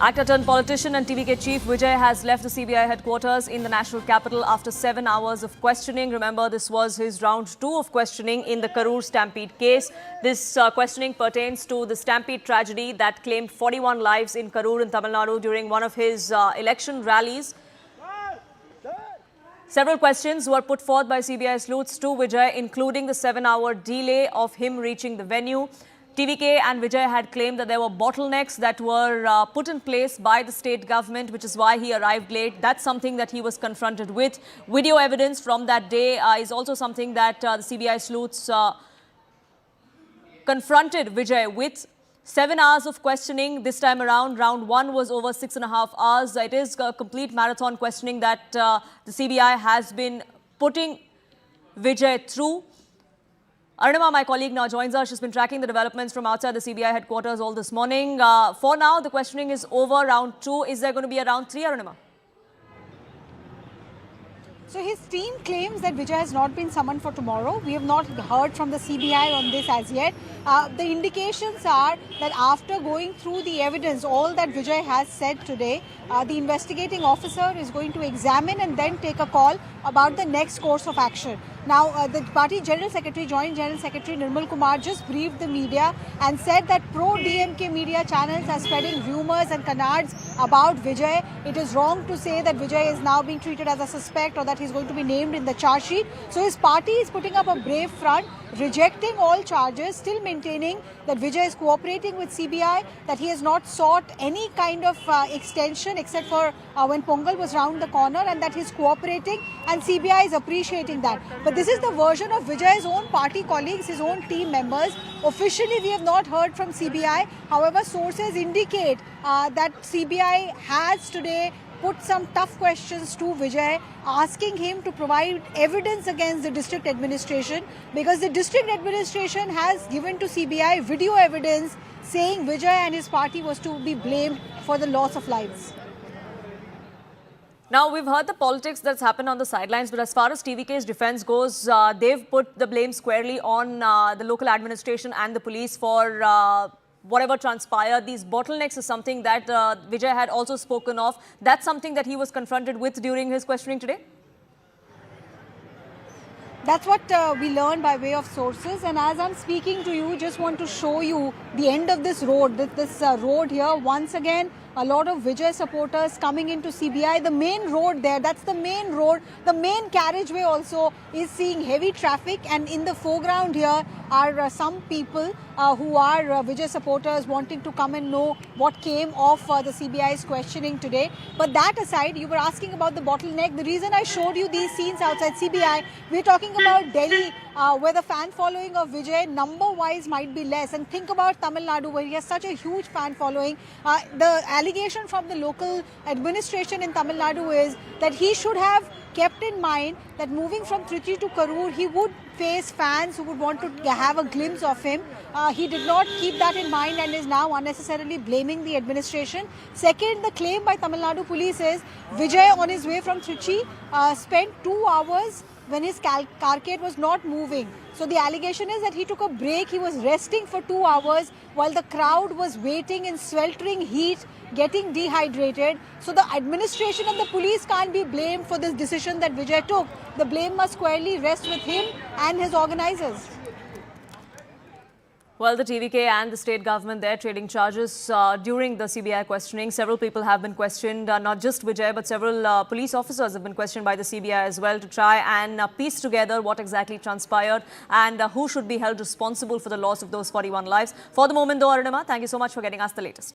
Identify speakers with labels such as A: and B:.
A: Actor-turned politician and TVK chief Vijay has left the CBI headquarters in the national capital after 7 hours of questioning. Remember, this was his round 2 of questioning in the Karur Stampede case. This questioning pertains to the Stampede tragedy that claimed 41 lives in Karur in Tamil Nadu during one of his election rallies. Several questions were put forth by CBI sleuths to Vijay, including the 7-hour delay of him reaching the venue. TVK and Vijay had claimed that there were bottlenecks that were put in place by the state government, which is why he arrived late. That's something that he was confronted with. Video evidence from that day is also something that the CBI sleuths confronted Vijay with. 7 hours of questioning this time around. Round 1 was over 6.5 hours. It is a complete marathon questioning that the CBI has been putting Vijay through. Arunima, my colleague, now joins us. She's been tracking the developments from outside the CBI headquarters all this morning. For now, the questioning is over. Round 2. Is there going to be a round 3, Arunima?
B: So his team claims that Vijay has not been summoned for tomorrow. We have not heard from the CBI on this as yet. The indications are that after going through the evidence, all that Vijay has said today, the investigating officer is going to examine and then take a call about the next course of action. Now, the party General Secretary, Joint General Secretary Nirmal Kumar just briefed the media and said that pro-DMK media channels are spreading rumours and canards about Vijay. It is wrong to say that Vijay is now being treated as a suspect or that he's going to be named in the charge sheet. So his party is putting up a brave front, rejecting all charges, still maintaining that Vijay is cooperating with CBI, that he has not sought any kind of extension except for when Pongal was round the corner, and that he's cooperating, and CBI is appreciating that. But this is the version of Vijay's own party colleagues, his own team members. Officially, we have not heard from CBI. However, sources indicate that CBI has today put some tough questions to Vijay, asking him to provide evidence against the district administration, because the district administration has given to CBI video evidence saying Vijay and his party was to be blamed for the loss of lives.
A: Now, we've heard the politics that's happened on the sidelines, but as far as TVK's defense goes, they've put the blame squarely on the local administration and the police for whatever transpired. These bottlenecks is something that Vijay had also spoken of. That's something that he was confronted with during his questioning today?
B: That's what we learned by way of sources. And as I'm speaking to you, just want to show you the end of this road. This road here, once again, a lot of Vijay supporters coming into CBI. The main road there, that's the main road. The main carriageway also is seeing heavy traffic. And in the foreground here are some people who are Vijay supporters wanting to come and know what came of the CBI's questioning today. But that aside, you were asking about the bottleneck. The reason I showed you these scenes outside CBI, we're talking about Delhi, where the fan following of Vijay number-wise might be less. And think about Tamil Nadu, where he has such a huge fan following. The allegation from the local administration in Tamil Nadu is that he should have kept in mind that moving from Trichy to Karur, he would face fans who would want to have a glimpse of him. He did not keep that in mind and is now unnecessarily blaming the administration. Second, the claim by Tamil Nadu police is Vijay on his way from Trichy spent 2 hours when his carcade was not moving. So the allegation is that he took a break, he was resting for 2 hours while the crowd was waiting in sweltering heat, getting dehydrated. So the administration and the police can't be blamed for this decision that Vijay took. The blame must squarely rest with him and his organizers.
A: Well, the TVK and the state government, they're trading charges during the CBI questioning. Several people have been questioned, not just Vijay, but several police officers have been questioned by the CBI as well to try and piece together what exactly transpired and who should be held responsible for the loss of those 41 lives. For the moment, though, Arunima, thank you so much for getting us the latest.